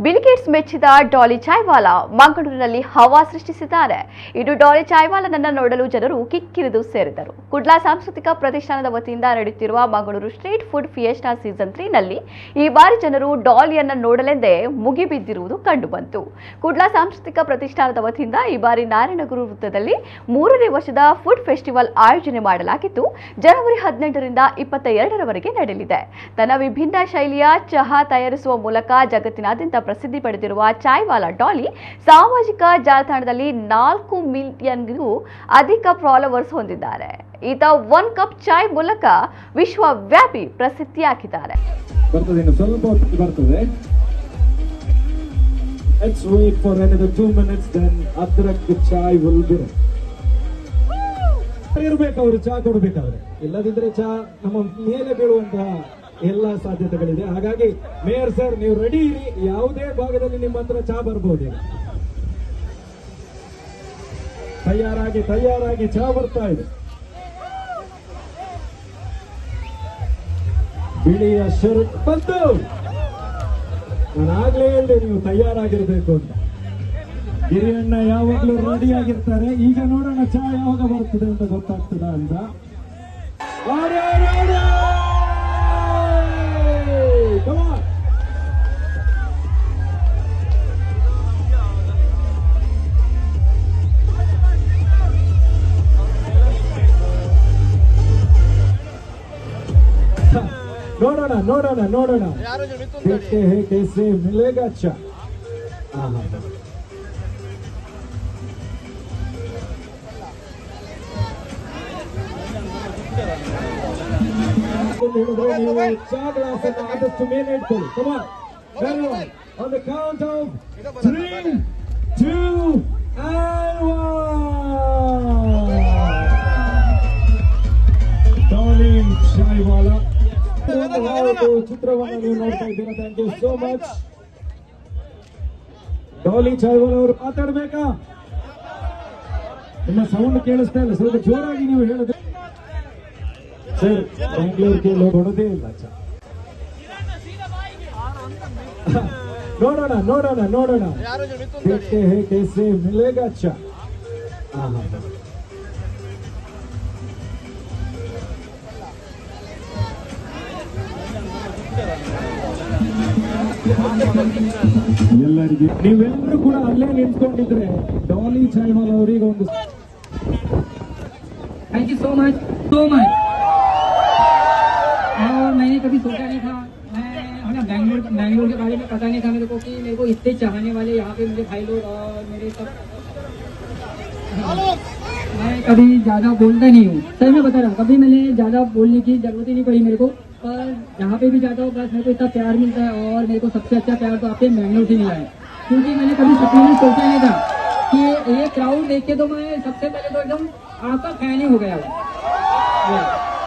Bill Gates ಮೆಚ್ಚಿದ ಡಾಲಿ ಚಾಯ್ವಾಲಾ ಮಂಗಳೂರಿನಲ್ಲಿ ಹವಾ ಸೃಷ್ಟಿಸಿದ್ದಾರೆ. ಇದು ಡಾಲಿ ಚಾಯ್ವಾಲಾನನ್ನ ನೋಡಲು ಜನರು ಕಿಕ್ಕಿರಿದು ಸೇರಿದರು. ಕುಡ್ಲಾ ಸಾಂಸ್ಕೃತಿಕ ಪ್ರತಿಷ್ಠಾನದ ವತಿಯಿಂದ ನಡೆಯುತ್ತಿರುವ Mangaluru street food fiesta season 3 ನಲ್ಲಿ ಈ ಬಾರಿ ಜನರು ಡಾಲಿಯನ್ನ ನೋಡಲೆಂದೇ ಮುಗಿಬಿದ್ದಿರುವುದು ಕಂಡುಬಂತು. ಕುಡ್ಲಾ ಸಾಂಸ್ಕೃತಿಕ ಪ್ರತಿಷ್ಠಾನದ ವತಿಯಿಂದ ಈ ಬಾರಿ ನಾರಾಯಣಗುರು ವೃತ್ತದಲ್ಲಿ 3ನೇ ವರ್ಷದ ಫುಡ್ ಫೆಸ್ಟಿವಲ್ ಆಯೋಜನೆ ಮಾಡಲಾಗಿದ್ದು ಜನವರಿ 18ರಿಂದ 22ರವರೆಗೆ ನಡೆಯಲಿದೆ. ತನ್ನ ವಿಭಿನ್ನ ಶೈಲಿಯ ಚಹಾ ತಯಾರಿಸುವ ಮೂಲಕ ಜಗತ್ತಿನಾದ್ಯಂತ ಪ್ರಸಿದ್ಧಿ ಪಡೆದಿರುವ ಚಾಯ್ವಾಲಾ ಡಾಲಿ ಸಾಮಾಜಿಕ ಜಾಲತಾಣದಲ್ಲಿ 4 ಮಿಲಿಯನ್ಗೂ ಅಧಿಕ ಫಾಲೋವರ್ಸ್ ಹೊಂದಿದ್ದಾರೆ. ಈತ 1 ಕಪ್ ಚಾಯ್ ಮೂಲಕ ವಿಶ್ವವ್ಯಾಪಿ ಪ್ರಸಿದ್ಧಿಯಾಗಿದ್ದಾರೆ. Let's wait for another 2 minutes, then adrak chai will be. ಇರಬೇಕು ಅವರು ಚಾ ಕೊಡಬೇಕಾದ್ರೆ, ಇಲ್ಲದಿದ್ರೆ ಚಾ ನಮ್ಮ ಮೇಲೆ ಬೀಳುವಂತಹ ಎಲ್ಲ ಸಾಧ್ಯತೆಗಳಿದೆ. ಹಾಗಾಗಿ ಮೇಯರ್ ಸರ್, ನೀವು ರೆಡಿ ಇರಿ, ಯಾವುದೇ ಭಾಗದಲ್ಲಿ ನಿಮ್ಮ ಹತ್ರ ಚಾ ಬರ್ಬೋದು. ತಯಾರಾಗಿ ಚಾ ಬರ್ತಾ ಇದೆ. ಬಿಳಿಯ ಶರ್ಟ್ ಬಂತು. ನಾನಾಗ್ಲೇ ಹೇಳಿದೆ ನೀವು ತಯಾರಾಗಿರ್ಬೇಕು ಅಂತ. ಗಿರಿಯಣ್ಣ ಯಾವಾಗ್ಲೂ ರೆಡಿ ಆಗಿರ್ತಾರೆ. ಈಗ ನೋಡೋಣ ಚಾ ಯಾವಾಗ ಬರ್ತದೆ ಅಂತ ಗೊತ್ತಾಗ್ತದ ಅಂತ. ನೋಡೋಣ कैसे मिलेगा अच्छा. ಚಾ ಗ್ಲಾಸ್ ಅನ್ನು ಆದಷ್ಟು ಮೇಲೆ ಇಟ್ಕೊಳ್ಳಿ. Come on, everyone, on the count of 3, 2, and 1. Daali chaiwala ಚಿತ್ರವನ್ನು ನೀವು ನೋಡ್ತಾ ಇದ್ದೀರಾ. Thank you so much. Dolly Chaiwala ಅವರು ಮಾತಾಡ್ಬೇಕಾ? ನಿಮ್ಮ ಸೌಂಡ್ ಕೇಳಿಸ್ತಾ ಇಲ್ಲ, ಸ್ವಲ್ಪ ಜೋರಾಗಿ ನೀವು ಹೇಳಿದ್ರೆ. ಸರ್, ಬೆಂಗಳೂರಿಗೆ ನೋಡೋದೇ ಇಲ್ಲ. ನೋಡೋಣ कैसे मिलेगा अच्छा. ಎಲ್ಲರಿಗೆ ನೀವೆಲ್ಲರೂ ಕೂಡ ಅಲ್ಲೇ ನಿಂತ್ಕೊಂಡಿದ್ರೆ ಡಾಲಿ ಚಾಯ್ವಾಲಾ ಅವರಿಗೆ ಒಂದು थैंक यू सो मच. और मैंने कभी सोचा नहीं था, मैं बैंगलोर के बारे में पता नहीं था मेरे को कि मेरे को इतने चाहने वाले यहाँ पे मुझे भाई लोग और मेरे सब. मैं कभी ज़्यादा बोलता नहीं हूँ, सही में बता रहा हूँ. कभी मैंने ज़्यादा बोलने की जरूरत ही नहीं पड़ी मेरे को. पर जहाँ पे भी जाता हूँ बस मेरे को इतना प्यार मिलता है. और मेरे को सबसे अच्छा प्यार तो आपके बैंगलोर से मिला है. क्योंकि मैंने कभी सपने में सोचा नहीं था कि ये क्राउड देख के तो मैं सबसे पहले तो एकदम आपका फैन ही हो गया हूँ.